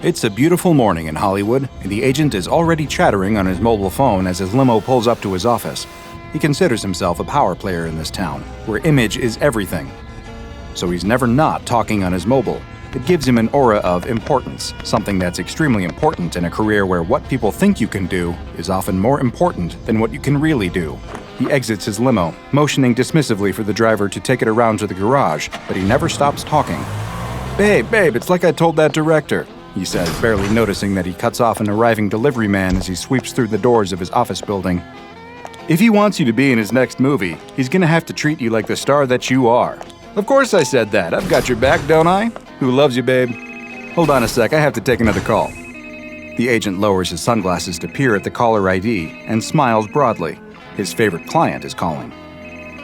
It's a beautiful morning in Hollywood, and the agent is already chattering on his mobile phone as his limo pulls up to his office. He considers himself a power player in this town, where image is everything. So he's never not talking on his mobile. It gives him an aura of importance, something that's extremely important in a career where what people think you can do is often more important than what you can really do. He exits his limo, motioning dismissively for the driver to take it around to the garage, but he never stops talking. Babe, it's like I told that director," he says, barely noticing that he cuts off an arriving delivery man as he sweeps through the doors of his office building. "If he wants you to be in his next movie, he's gonna have to treat you like the star that you are." "Of course I said that. I've got your back, don't I? Who loves you, babe?" "Hold on a sec, I have to take another call." The agent lowers his sunglasses to peer at the caller ID and smiles broadly. His favorite client is calling.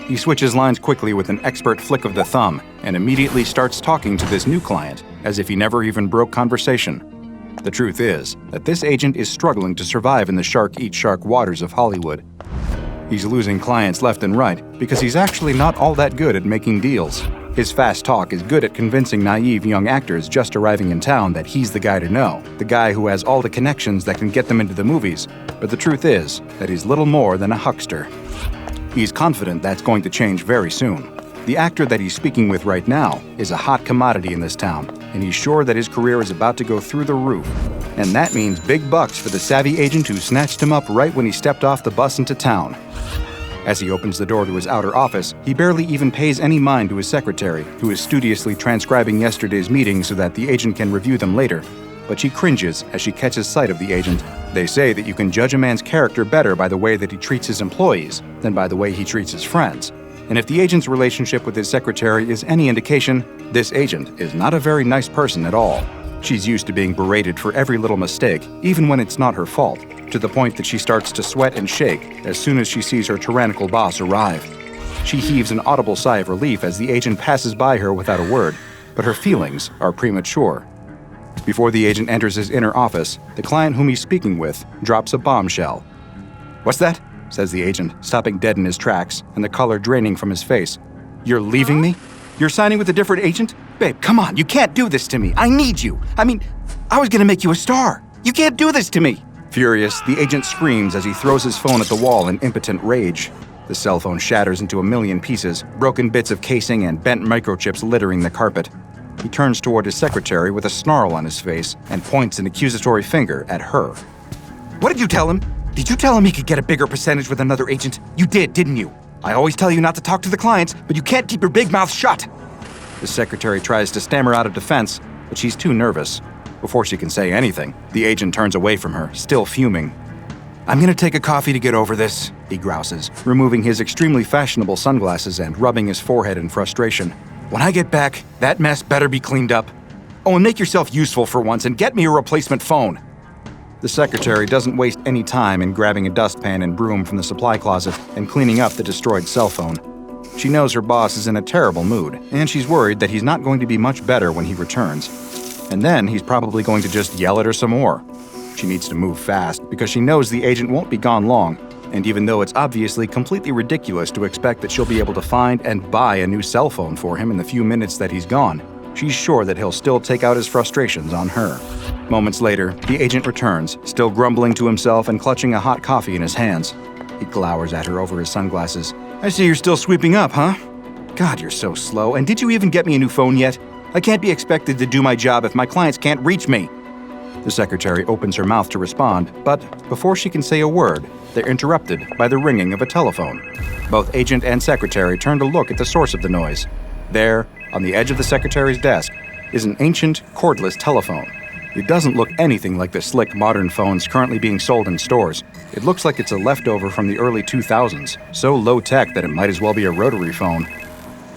He switches lines quickly with an expert flick of the thumb and immediately starts talking to this new client as if he never even broke conversation. The truth is that this agent is struggling to survive in the shark-eat-shark waters of Hollywood. He's losing clients left and right because he's actually not all that good at making deals. His fast talk is good at convincing naive young actors just arriving in town that he's the guy to know, the guy who has all the connections that can get them into the movies. But the truth is that he's little more than a huckster. He's confident that's going to change very soon. The actor that he's speaking with right now is a hot commodity in this town, and he's sure that his career is about to go through the roof. And that means big bucks for the savvy agent who snatched him up right when he stepped off the bus into town. As he opens the door to his outer office, he barely even pays any mind to his secretary, who is studiously transcribing yesterday's meeting so that the agent can review them later. But she cringes as she catches sight of the agent. They say that you can judge a man's character better by the way that he treats his employees than by the way he treats his friends. And if the agent's relationship with his secretary is any indication, this agent is not a very nice person at all. She's used to being berated for every little mistake, even when it's not her fault, to the point that she starts to sweat and shake as soon as she sees her tyrannical boss arrive. She heaves an audible sigh of relief as the agent passes by her without a word, but her feelings are premature. Before the agent enters his inner office, the client whom he's speaking with drops a bombshell. "What's that?" says the agent, stopping dead in his tracks and the color draining from his face. "You're leaving me? You're signing with a different agent? Babe, come on, you can't do this to me. I need you. I was gonna make you a star. You can't do this to me." Furious, the agent screams as he throws his phone at the wall in impotent rage. The cell phone shatters into a million pieces, broken bits of casing and bent microchips littering the carpet. He turns toward his secretary with a snarl on his face and points an accusatory finger at her. "What did you tell him? Did you tell him he could get a bigger percentage with another agent? You did, didn't you? I always tell you not to talk to the clients, but you can't keep your big mouth shut." The secretary tries to stammer out a defense, but she's too nervous. Before she can say anything, the agent turns away from her, still fuming. "I'm gonna take a coffee to get over this," he grouses, removing his extremely fashionable sunglasses and rubbing his forehead in frustration. "When I get back, that mess better be cleaned up. Oh, and make yourself useful for once and get me a replacement phone." The secretary doesn't waste any time in grabbing a dustpan and broom from the supply closet and cleaning up the destroyed cell phone. She knows her boss is in a terrible mood, and she's worried that he's not going to be much better when he returns. And then he's probably going to just yell at her some more. She needs to move fast because she knows the agent won't be gone long, and even though it's obviously completely ridiculous to expect that she'll be able to find and buy a new cell phone for him in the few minutes that he's gone, she's sure that he'll still take out his frustrations on her. Moments later, the agent returns, still grumbling to himself and clutching a hot coffee in his hands. He glowers at her over his sunglasses. "I see you're still sweeping up, huh? God, you're so slow. And did you even get me a new phone yet? I can't be expected to do my job if my clients can't reach me." The secretary opens her mouth to respond, but before she can say a word, they're interrupted by the ringing of a telephone. Both agent and secretary turn to look at the source of the noise. There, on the edge of the secretary's desk, is an ancient cordless telephone. It doesn't look anything like the slick modern phones currently being sold in stores. It looks like it's a leftover from the early 2000s, so low-tech that it might as well be a rotary phone.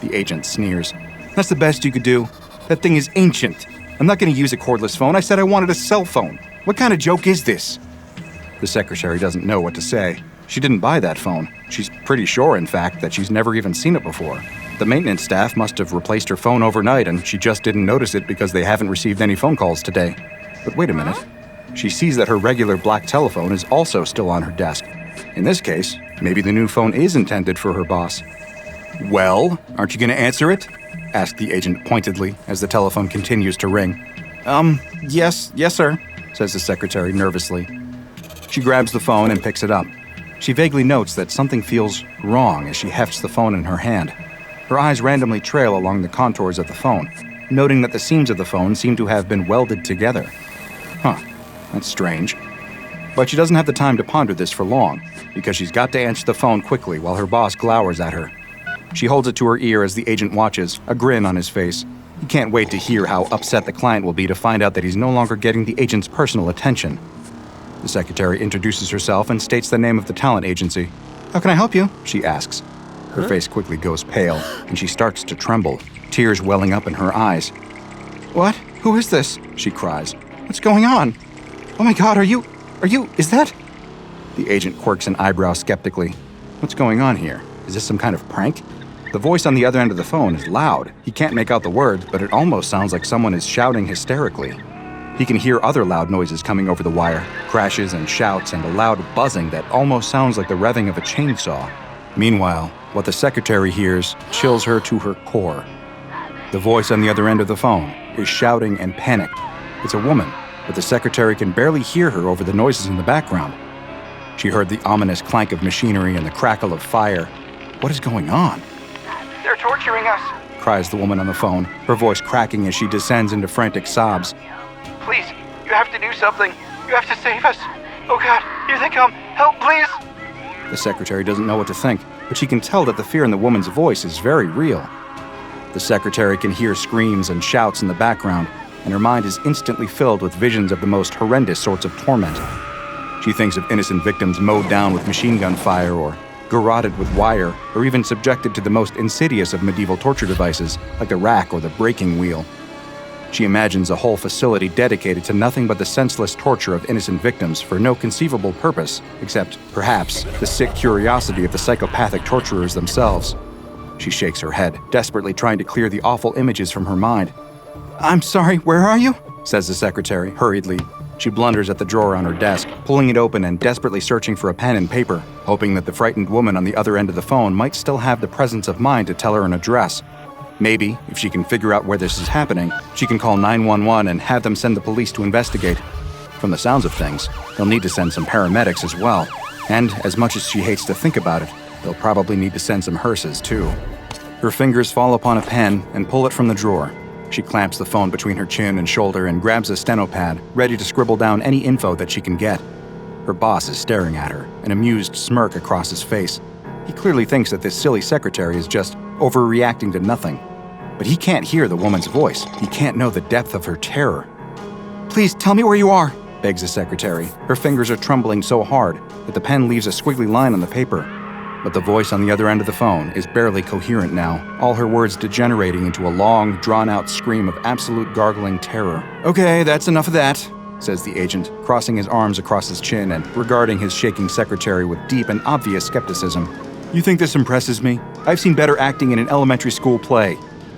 The agent sneers. "That's the best you could do? That thing is ancient. I'm not going to use a cordless phone. I said I wanted a cell phone. What kind of joke is this?" The secretary doesn't know what to say. She didn't buy that phone. She's pretty sure, in fact, that she's never even seen it before. The maintenance staff must have replaced her phone overnight, and she just didn't notice it because they haven't received any phone calls today. But wait a minute. She sees that her regular black telephone is also still on her desk. In this case, maybe the new phone is intended for her boss. "Well, aren't you going to answer it?" asked the agent pointedly as the telephone continues to ring. Yes, sir, says the secretary nervously. She grabs the phone and picks it up. She vaguely notes that something feels wrong as she hefts the phone in her hand. Her eyes randomly trail along the contours of the phone, noting that the seams of the phone seem to have been welded together. Huh, that's strange. But she doesn't have the time to ponder this for long, because she's got to answer the phone quickly while her boss glowers at her. She holds it to her ear as the agent watches, a grin on his face. He can't wait to hear how upset the client will be to find out that he's no longer getting the agent's personal attention. The secretary introduces herself and states the name of the talent agency. "How can I help you?" she asks. Her face quickly goes pale, and she starts to tremble, tears welling up in her eyes. "What? Who is this?" she cries. "What's going on? Oh my God, is that?" The agent quirks an eyebrow skeptically. What's going on here? Is this some kind of prank? The voice on the other end of the phone is loud. He can't make out the words, but it almost sounds like someone is shouting hysterically. He can hear other loud noises coming over the wire, crashes and shouts, and a loud buzzing that almost sounds like the revving of a chainsaw. Meanwhile, what the secretary hears chills her to her core. The voice on the other end of the phone is shouting and panicked. It's a woman, but the secretary can barely hear her over the noises in the background. She heard the ominous clank of machinery and the crackle of fire. What is going on? "They're torturing us," cries the woman on the phone, her voice cracking as she descends into frantic sobs. "Please, you have to do something. You have to save us. Oh God, here they come. Help, please." The secretary doesn't know what to think, but she can tell that the fear in the woman's voice is very real. The secretary can hear screams and shouts in the background, and her mind is instantly filled with visions of the most horrendous sorts of torment. She thinks of innocent victims mowed down with machine gun fire, or garroted with wire, or even subjected to the most insidious of medieval torture devices, like the rack or the breaking wheel. She imagines a whole facility dedicated to nothing but the senseless torture of innocent victims for no conceivable purpose, except, perhaps, the sick curiosity of the psychopathic torturers themselves. She shakes her head, desperately trying to clear the awful images from her mind. "I'm sorry, where are you?" says the secretary, hurriedly. She blunders at the drawer on her desk, pulling it open and desperately searching for a pen and paper, hoping that the frightened woman on the other end of the phone might still have the presence of mind to tell her an address. Maybe, if she can figure out where this is happening, she can call 911 and have them send the police to investigate. From the sounds of things, they'll need to send some paramedics as well. And as much as she hates to think about it, they'll probably need to send some hearses too. Her fingers fall upon a pen and pull it from the drawer. She clamps the phone between her chin and shoulder and grabs a steno pad, ready to scribble down any info that she can get. Her boss is staring at her, an amused smirk across his face. He clearly thinks that this silly secretary is just overreacting to nothing. But he can't hear the woman's voice. He can't know the depth of her terror. "Please tell me where you are," begs the secretary. Her fingers are trembling so hard that the pen leaves a squiggly line on the paper. But the voice on the other end of the phone is barely coherent now, all her words degenerating into a long, drawn-out scream of absolute gargling terror. "Okay, that's enough of that," says the agent, crossing his arms across his chin and regarding his shaking secretary with deep and obvious skepticism. "You think this impresses me? I've seen better acting in an elementary school play."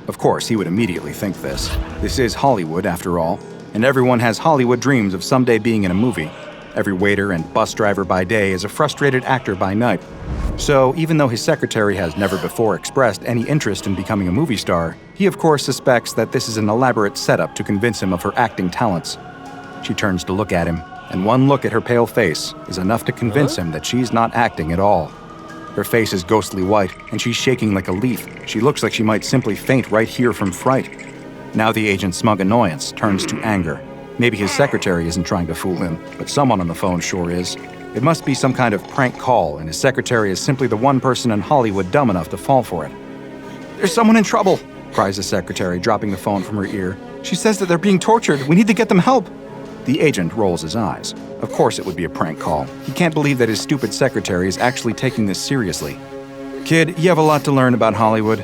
Of course, he would immediately think this. This is Hollywood, after all, and everyone has Hollywood dreams of someday being in a movie. Every waiter and bus driver by day is a frustrated actor by night. So, even though his secretary has never before expressed any interest in becoming a movie star, he of course suspects that this is an elaborate setup to convince him of her acting talents. She turns to look at him, and one look at her pale face is enough to convince him that she's not acting at all. Her face is ghostly white, and she's shaking like a leaf. She looks like she might simply faint right here from fright. Now the agent's smug annoyance turns to anger. Maybe his secretary isn't trying to fool him, but someone on the phone sure is. It must be some kind of prank call, and his secretary is simply the one person in Hollywood dumb enough to fall for it. "There's someone in trouble," cries the secretary, dropping the phone from her ear. "She says that they're being tortured. We need to get them help." The agent rolls his eyes. Of course it would be a prank call. He can't believe that his stupid secretary is actually taking this seriously. "Kid, you have a lot to learn about Hollywood."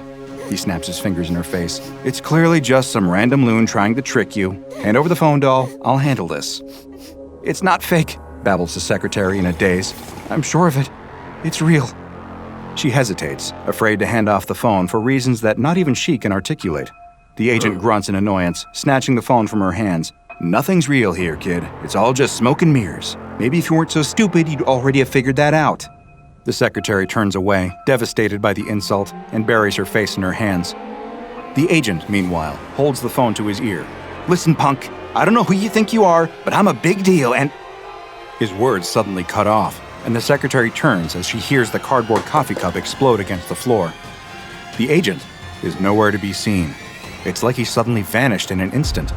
He snaps his fingers in her face. "It's clearly just some random loon trying to trick you. Hand over the phone, doll. I'll handle this." "It's not fake," babbles the secretary in a daze. "I'm sure of it. It's real." She hesitates, afraid to hand off the phone for reasons that not even she can articulate. The agent grunts in annoyance, snatching the phone from her hands. "Nothing's real here, kid. It's all just smoke and mirrors. Maybe if you weren't so stupid, you'd already have figured that out." The secretary turns away, devastated by the insult, and buries her face in her hands. The agent, meanwhile, holds the phone to his ear. "Listen, punk. I don't know who you think you are, but I'm a big deal and—" His words suddenly cut off, and the secretary turns as she hears the cardboard coffee cup explode against the floor. The agent is nowhere to be seen. It's like he suddenly vanished in an instant.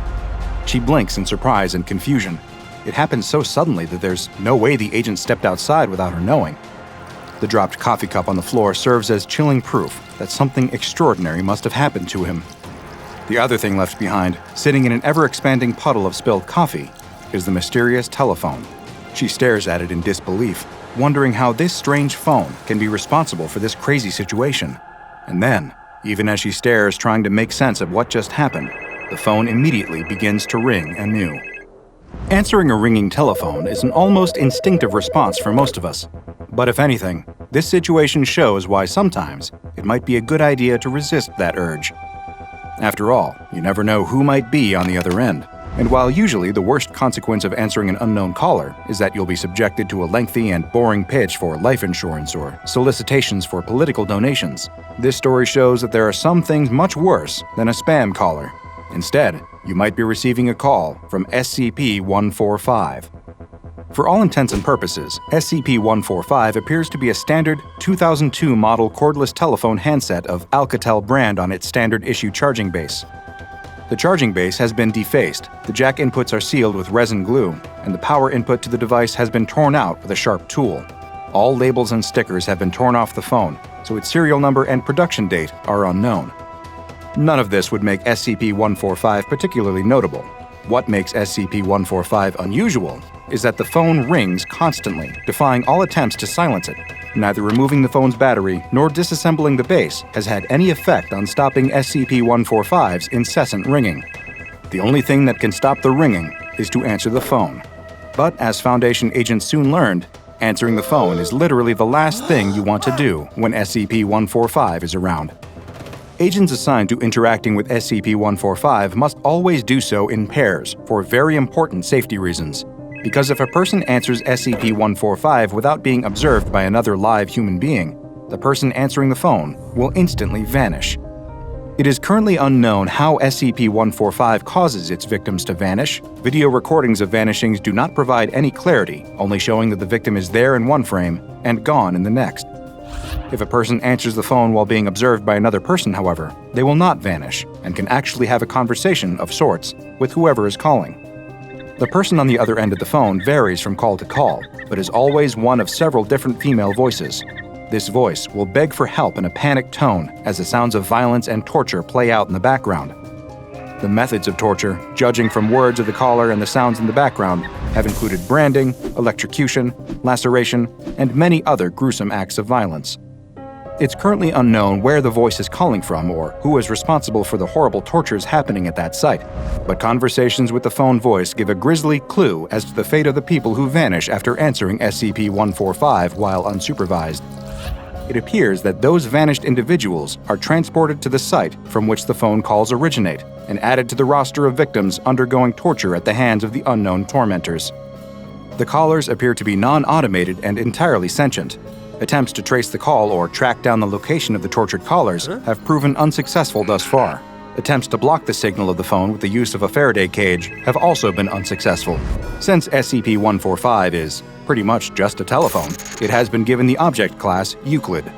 She blinks in surprise and confusion. It happened so suddenly that there's no way the agent stepped outside without her knowing. The dropped coffee cup on the floor serves as chilling proof that something extraordinary must have happened to him. The other thing left behind, sitting in an ever-expanding puddle of spilled coffee, is the mysterious telephone. She stares at it in disbelief, wondering how this strange phone can be responsible for this crazy situation. And then, even as she stares trying to make sense of what just happened, the phone immediately begins to ring anew. Answering a ringing telephone is an almost instinctive response for most of us. But if anything, this situation shows why sometimes it might be a good idea to resist that urge. After all, you never know who might be on the other end. And while usually the worst consequence of answering an unknown caller is that you'll be subjected to a lengthy and boring pitch for life insurance or solicitations for political donations, this story shows that there are some things much worse than a spam caller. Instead, you might be receiving a call from SCP-145. For all intents and purposes, SCP-145 appears to be a standard 2002 model cordless telephone handset of Alcatel brand on its standard issue charging base. The charging base has been defaced, the jack inputs are sealed with resin glue, and the power input to the device has been torn out with a sharp tool. All labels and stickers have been torn off the phone, so its serial number and production date are unknown. None of this would make SCP-145 particularly notable. What makes SCP-145 unusual is that the phone rings constantly, defying all attempts to silence it. Neither removing the phone's battery nor disassembling the base has had any effect on stopping SCP-145's incessant ringing. The only thing that can stop the ringing is to answer the phone. But as Foundation agents soon learned, answering the phone is literally the last thing you want to do when SCP-145 is around. Agents assigned to interacting with SCP-145 must always do so in pairs for very important safety reasons. Because if a person answers SCP-145 without being observed by another live human being, the person answering the phone will instantly vanish. It is currently unknown how SCP-145 causes its victims to vanish. Video recordings of vanishings do not provide any clarity, only showing that the victim is there in one frame and gone in the next. If a person answers the phone while being observed by another person, however, they will not vanish and can actually have a conversation of sorts with whoever is calling. The person on the other end of the phone varies from call to call, but is always one of several different female voices. This voice will beg for help in a panicked tone as the sounds of violence and torture play out in the background. The methods of torture, judging from words of the caller and the sounds in the background, have included branding, electrocution, laceration, and many other gruesome acts of violence. It's currently unknown where the voice is calling from or who is responsible for the horrible tortures happening at that site, but conversations with the phone voice give a grisly clue as to the fate of the people who vanish after answering SCP-145 while unsupervised. It appears that those vanished individuals are transported to the site from which the phone calls originate and added to the roster of victims undergoing torture at the hands of the unknown tormentors. The callers appear to be non-automated and entirely sentient. Attempts to trace the call or track down the location of the tortured callers have proven unsuccessful thus far. Attempts to block the signal of the phone with the use of a Faraday cage have also been unsuccessful. Since SCP-145 is pretty much just a telephone, it has been given the object class Euclid.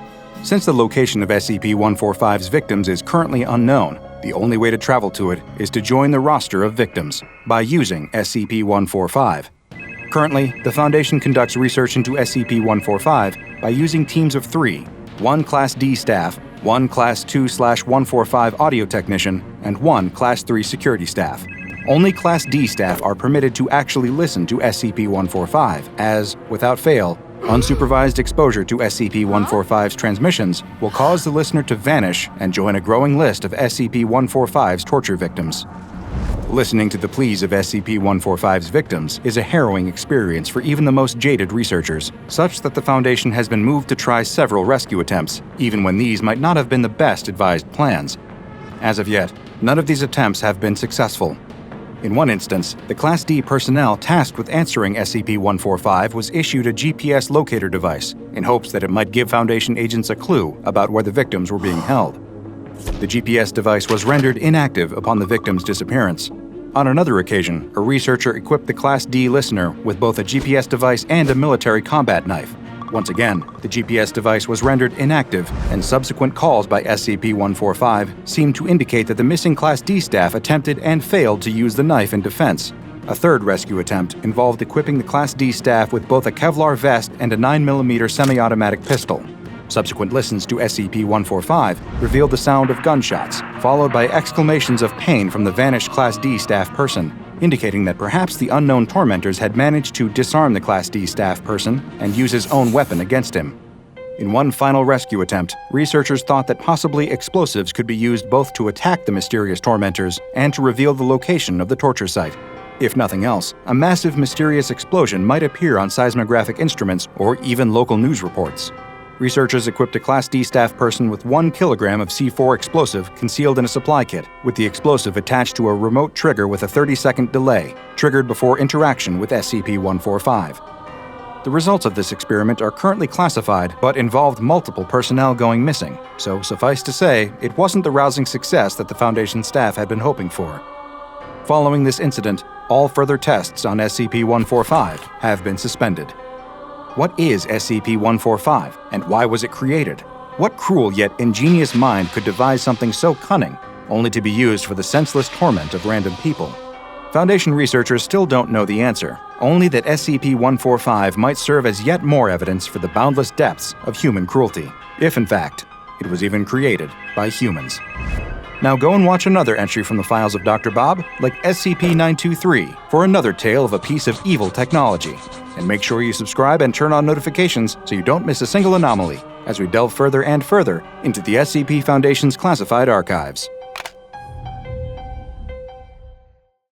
Since the location of SCP-145's victims is currently unknown, the only way to travel to it is to join the roster of victims by using SCP-145. Currently, the Foundation conducts research into SCP-145 by using teams of 3, 1 Class D staff, 1 Class 2/145 audio technician, and 1 Class 3 security staff. Only Class D staff are permitted to actually listen to SCP-145, as, without fail, unsupervised exposure to SCP-145's transmissions will cause the listener to vanish and join a growing list of SCP-145's torture victims. Listening to the pleas of SCP-145's victims is a harrowing experience for even the most jaded researchers, such that the Foundation has been moved to try several rescue attempts, even when these might not have been the best advised plans. As of yet, none of these attempts have been successful. In one instance, the Class D personnel tasked with answering SCP-145 was issued a GPS locator device in hopes that it might give Foundation agents a clue about where the victims were being held. The GPS device was rendered inactive upon the victim's disappearance. On another occasion, a researcher equipped the Class D listener with both a GPS device and a military combat knife. Once again, the GPS device was rendered inactive, and subsequent calls by SCP-145 seemed to indicate that the missing Class D staff attempted and failed to use the knife in defense. A third rescue attempt involved equipping the Class D staff with both a Kevlar vest and a 9mm semi-automatic pistol. Subsequent listens to SCP-145 revealed the sound of gunshots, followed by exclamations of pain from the vanished Class D staff person, indicating that perhaps the unknown tormentors had managed to disarm the Class D staff person and use his own weapon against him. In one final rescue attempt, researchers thought that possibly explosives could be used both to attack the mysterious tormentors and to reveal the location of the torture site. If nothing else, a massive mysterious explosion might appear on seismographic instruments or even local news reports. Researchers equipped a Class D staff person with 1 kilogram of C4 explosive concealed in a supply kit, with the explosive attached to a remote trigger with a 30-second delay, triggered before interaction with SCP-145. The results of this experiment are currently classified but involved multiple personnel going missing, so suffice to say, it wasn't the rousing success that the Foundation staff had been hoping for. Following this incident, all further tests on SCP-145 have been suspended. What is SCP-145, and why was it created? What cruel yet ingenious mind could devise something so cunning, only to be used for the senseless torment of random people? Foundation researchers still don't know the answer, only that SCP-145 might serve as yet more evidence for the boundless depths of human cruelty, if in fact, it was even created by humans. Now go and watch another entry from the files of DrBob, like SCP-923, for another tale of a piece of evil technology. And make sure you subscribe and turn on notifications so you don't miss a single anomaly as we delve further and further into the SCP Foundation's classified archives.